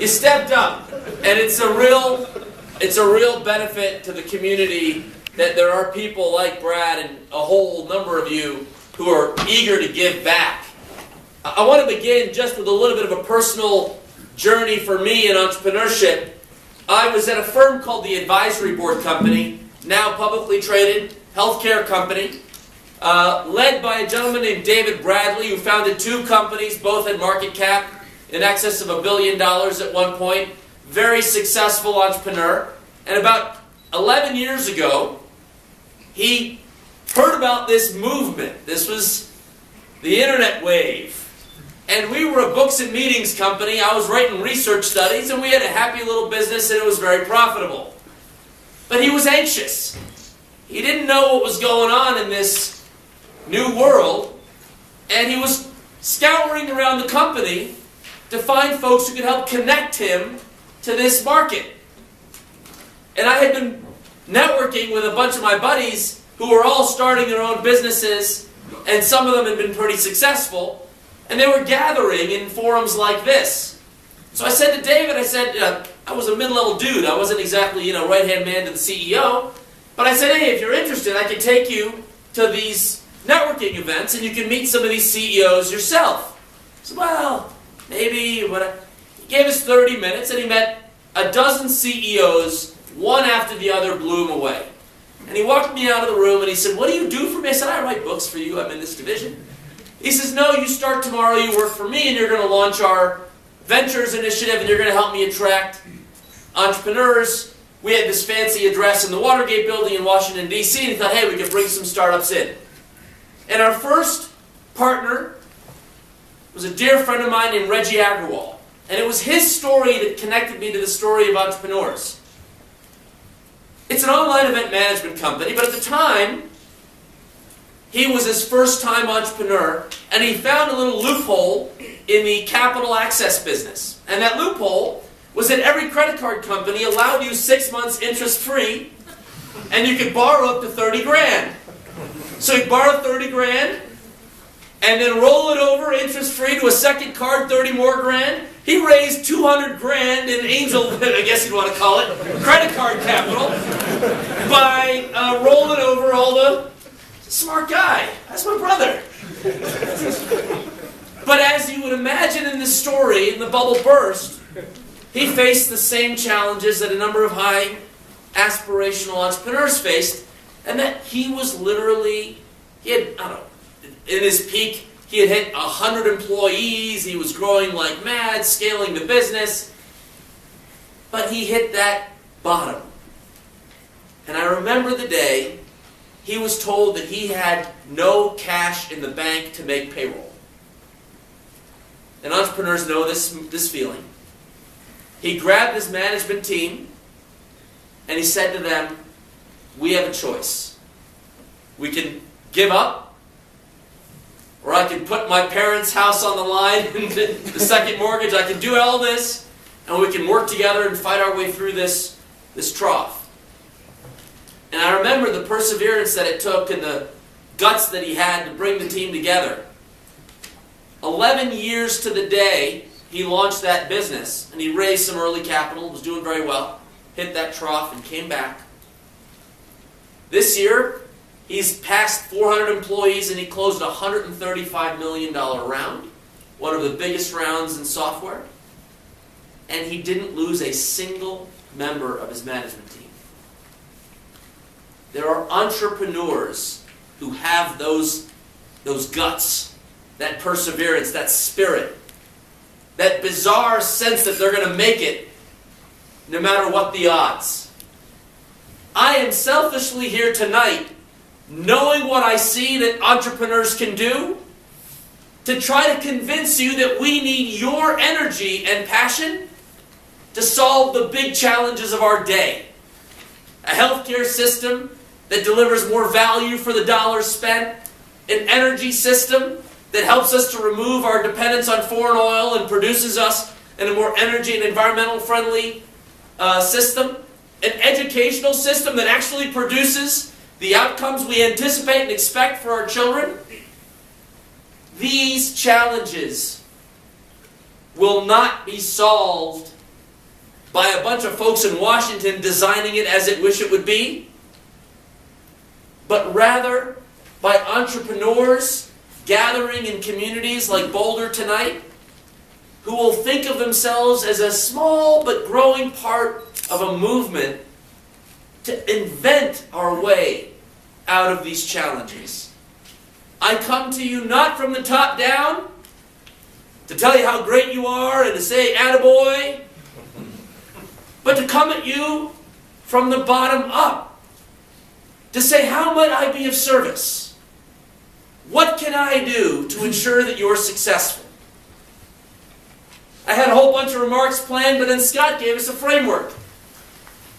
You stepped up, and it's a real benefit to the community that there are people like Brad and a whole number of you who are eager to give back. I want to begin just with a little bit of a personal journey for me in entrepreneurship. I was at a firm called the Advisory Board Company, now publicly traded, healthcare company, led by a gentleman named David Bradley, who founded 2 companies, both had market cap in excess of $1 billion at one point. Very successful entrepreneur. And about 11 years ago, he heard about this movement. This was the internet wave. And we were a books and meetings company. I was writing research studies, and we had a happy little business, and it was very profitable. But he was anxious. He didn't know what was going on in this new world, and he was scouring around the company to find folks who could help connect him to this market. And I had been networking with a bunch of my buddies who were all starting their own businesses, and some of them had been pretty successful. And they were gathering in forums like this. So I said to David, I was a mid-level dude. I wasn't exactly, right-hand man to the CEO. But I said, hey, if you're interested, I can take you to these networking events and you can meet some of these CEOs yourself. I said, well, maybe. He gave us 30 minutes and he met a dozen CEOs, one after the other blew him away. And he walked me out of the room and he said, what do you do for me? I said, I write books for you. I'm in this division. He says, no, you start tomorrow, you work for me, and you're going to launch our Ventures initiative, and you're going to help me attract entrepreneurs. We had this fancy address in the Watergate building in Washington, D.C., and he thought, hey, we could bring some startups in. And our first partner was a dear friend of mine named Reggie Agrawal. And it was his story that connected me to the story of entrepreneurs. It's an online event management company, but at the time, he was his first-time entrepreneur, and he found a little loophole in the capital access business. And that loophole was that every credit card company allowed you 6 months interest-free, and you could borrow up to 30 grand. So he'd borrow 30 grand, and then roll it over interest-free to a second card, 30 more grand. He raised 200 grand in angel, I guess you'd want to call it, credit card capital, by rolling over all the... Smart guy. That's my brother. But as you would imagine in this story, in the bubble burst, he faced the same challenges that a number of high aspirational entrepreneurs faced, and that he was literally, in his peak, he had hit 100 employees, he was growing like mad, scaling the business, but he hit that bottom. And I remember the day he was told that he had no cash in the bank to make payroll. And entrepreneurs know this feeling. He grabbed his management team and he said to them, we have a choice. We can give up, or I can put my parents' house on the line, the second mortgage, I can do all this, and we can work together and fight our way through this trough. And I remember the perseverance that it took and the guts that he had to bring the team together. 11 years to the day, he launched that business, and he raised some early capital, was doing very well, hit that trough, and came back. This year, he's passed 400 employees, and he closed a $135 million round, one of the biggest rounds in software, and he didn't lose a single member of his management team. There are entrepreneurs who have those guts, that perseverance, that spirit, that bizarre sense that they're going to make it no matter what the odds. I am selfishly here tonight, knowing what I see that entrepreneurs can do, to try to convince you that we need your energy and passion to solve the big challenges of our day. A healthcare system that delivers more value for the dollars spent, an energy system that helps us to remove our dependence on foreign oil and produces us in a more energy and environmental friendly system, an educational system that actually produces the outcomes we anticipate and expect for our children. These challenges will not be solved by a bunch of folks in Washington designing it as it wish it would be, but rather by entrepreneurs gathering in communities like Boulder tonight, who will think of themselves as a small but growing part of a movement to invent our way out of these challenges. I come to you not from the top down to tell you how great you are and to say, attaboy, but to come at you from the bottom up, to say, how might I be of service? What can I do to ensure that you're successful? I had a whole bunch of remarks planned, but then Scott gave us a framework.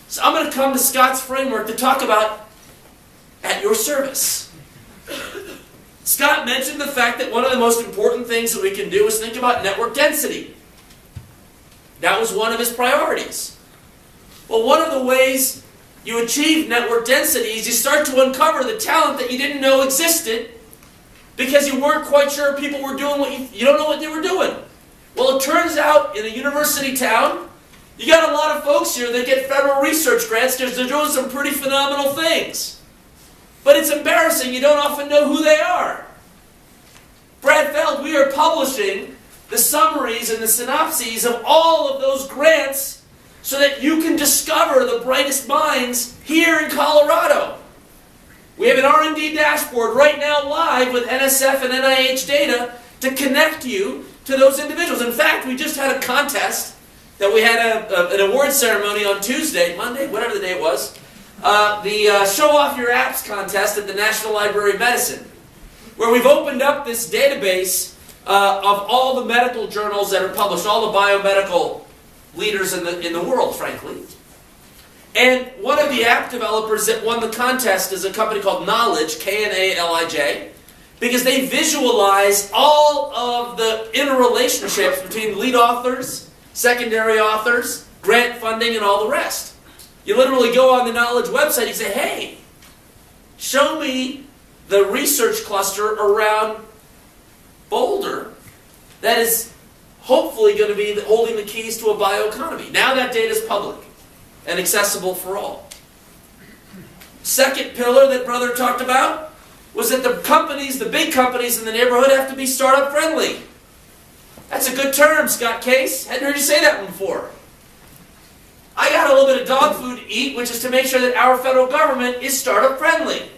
So I'm going to come to Scott's framework to talk about at your service. Scott mentioned the fact that one of the most important things that we can do is think about network density. That was one of his priorities. Well, one of the ways you achieve network density is you start to uncover the talent that you didn't know existed because you weren't quite sure people were doing what you don't know what they were doing. Well, it turns out in a university town, you got a lot of folks here that get federal research grants because they're doing some pretty phenomenal things. But it's embarrassing, you don't often know who they are. Brad Feld, we are publishing the summaries and the synopses of all of those grants so that you can discover the brightest minds here in Colorado. We have an R&D dashboard right now live with NSF and NIH data to connect you to those individuals. In fact, we just had a contest that we had an award ceremony on Tuesday, Monday, whatever the day it was, the Show Off Your Apps contest at the National Library of Medicine, where we've opened up this database of all the medical journals that are published, all the biomedical leaders in the world, frankly. And one of the app developers that won the contest is a company called Knowledge, K-N-A-L-I-J, because they visualize all of the interrelationships between lead authors, secondary authors, grant funding, and all the rest. You literally go on the Knowledge website, you say, hey, show me the research cluster around Boulder that is hopefully going to be holding the keys to a bioeconomy. Now that data is public and accessible for all. Second pillar that Brother talked about was that the companies, the big companies in the neighborhood have to be startup friendly. That's a good term, Scott Case. Hadn't heard you say that one before. I got a little bit of dog food to eat, which is to make sure that our federal government is startup friendly.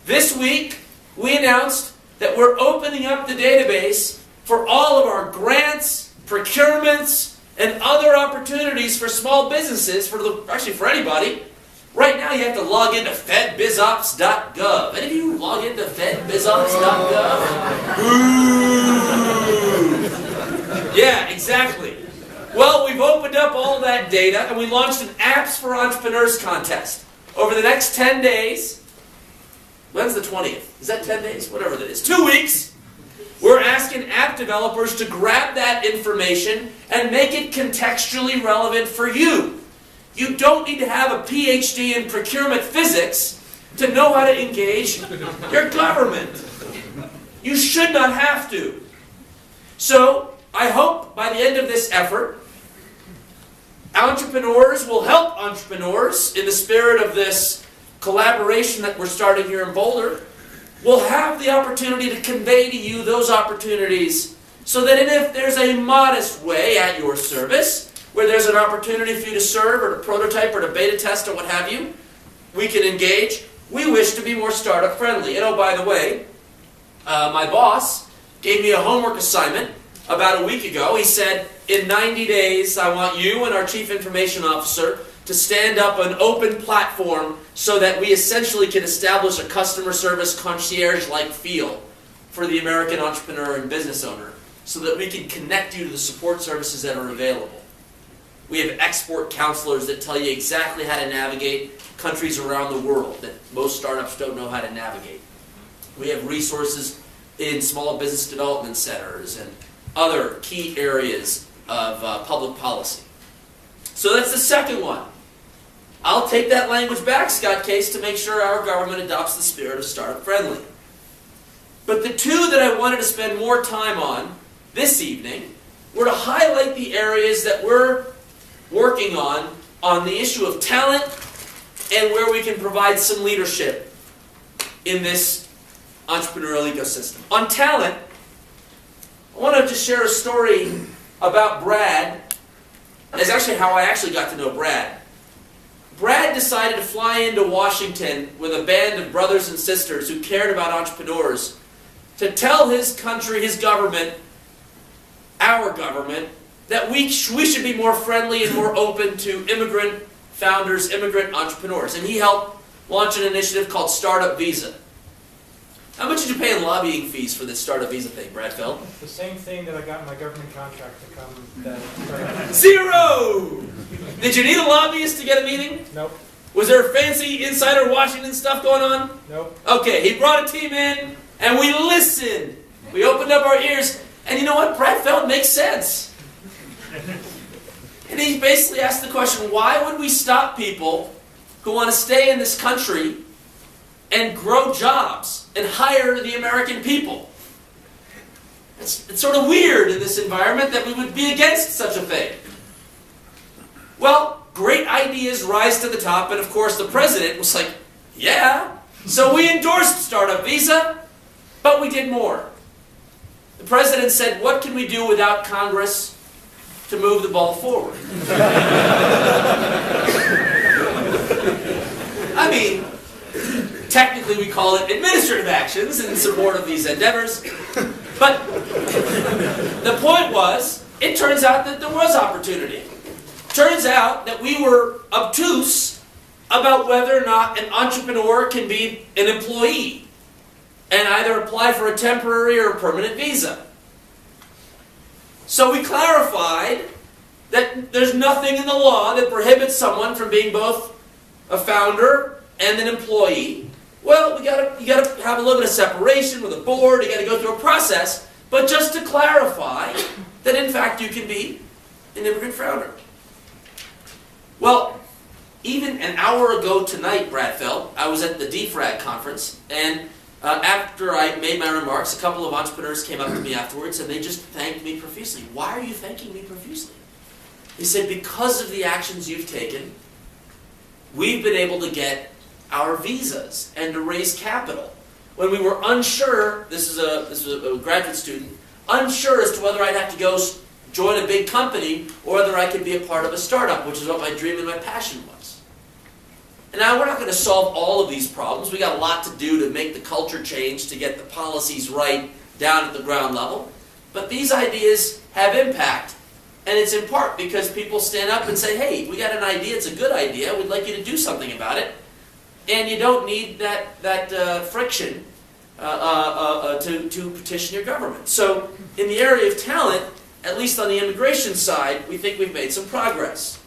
This week, we announced that we're opening up the database for all of our grants, procurements, and other opportunities for small businesses, actually for anybody. Right now you have to log into fedbizops.gov. Any of you log into fedbizops.gov? Ooh. Yeah, exactly. Well, we've opened up all that data and we launched an Apps for Entrepreneurs contest. Over the next 10 days, when's the 20th? Is that 10 days? Whatever that is. 2 weeks. We're asking app developers to grab that information and make it contextually relevant for you. You don't need to have a PhD in procurement physics to know how to engage your government. You should not have to. So, I hope by the end of this effort, entrepreneurs will help entrepreneurs in the spirit of this collaboration that we're starting here in Boulder. Will have the opportunity to convey to you those opportunities so that if there's a modest way at your service, where there's an opportunity for you to serve or to prototype or to beta test or what have you, we can engage. We wish to be more startup friendly. And oh, by the way, my boss gave me a homework assignment about a week ago. He said, in 90 days, I want you and our Chief Information Officer to stand up an open platform so that we essentially can establish a customer service concierge-like feel for the American entrepreneur and business owner so that we can connect you to the support services that are available. We have export counselors that tell you exactly how to navigate countries around the world that most startups don't know how to navigate. We have resources in small business development centers and other key areas of public policy. So that's the second one. I'll take that language back, Scott Case, to make sure our government adopts the spirit of startup friendly. But the two that I wanted to spend more time on this evening were to highlight the areas that we're working on the issue of talent and where we can provide some leadership in this entrepreneurial ecosystem. On talent, I want to just share a story about Brad. It's actually how I actually got to know Brad. Brad decided to fly into Washington with a band of brothers and sisters who cared about entrepreneurs to tell his country, his government, our government, that we should be more friendly and more open to immigrant founders, immigrant entrepreneurs. And he helped launch an initiative called Startup Visa. How much did you pay in lobbying fees for this Startup Visa thing, Brad Feld? The same thing that I got in my government contract to come. Zero! Did you need a lobbyist to get a meeting? Nope. Was there fancy insider Washington stuff going on? Nope. Okay, he brought a team in, and we listened. We opened up our ears, and you know what? Brad Feld makes sense. And he basically asked the question, why would we stop people who want to stay in this country and grow jobs and hire the American people? It's sort of weird in this environment that we would be against such a thing. Well, great ideas rise to the top, and of course the president was like, yeah. So we endorsed Startup Visa, but we did more. The president said, what can we do without Congress to move the ball forward? I mean, technically we call it administrative actions in support of these endeavors, but the point was, it turns out that there was opportunity. Turns out that we were obtuse about whether or not an entrepreneur can be an employee and either apply for a temporary or a permanent visa. So we clarified that there's nothing in the law that prohibits someone from being both a founder and an employee. Well, you gotta have a little bit of separation with a board, you gotta go through a process, but just to clarify that in fact you can be an immigrant founder. Well, even an hour ago tonight, Brad Feld, I was at the DFRAG conference, and after I made my remarks, a couple of entrepreneurs came up to me afterwards and they just thanked me profusely. Why are you thanking me profusely? He said, because of the actions you've taken, we've been able to get our visas and to raise capital. When we were unsure, this is a graduate student, unsure as to whether I'd have to go join a big company or whether I could be a part of a startup, which is what my dream and my passion was. And now we're not going to solve all of these problems. We got a lot to do to make the culture change, to get the policies right down at the ground level. But these ideas have impact. And it's in part because people stand up and say, hey, we got an idea, it's a good idea, we'd like you to do something about it. And you don't need that friction to petition your government. So in the area of talent, at least on the immigration side, we think we've made some progress.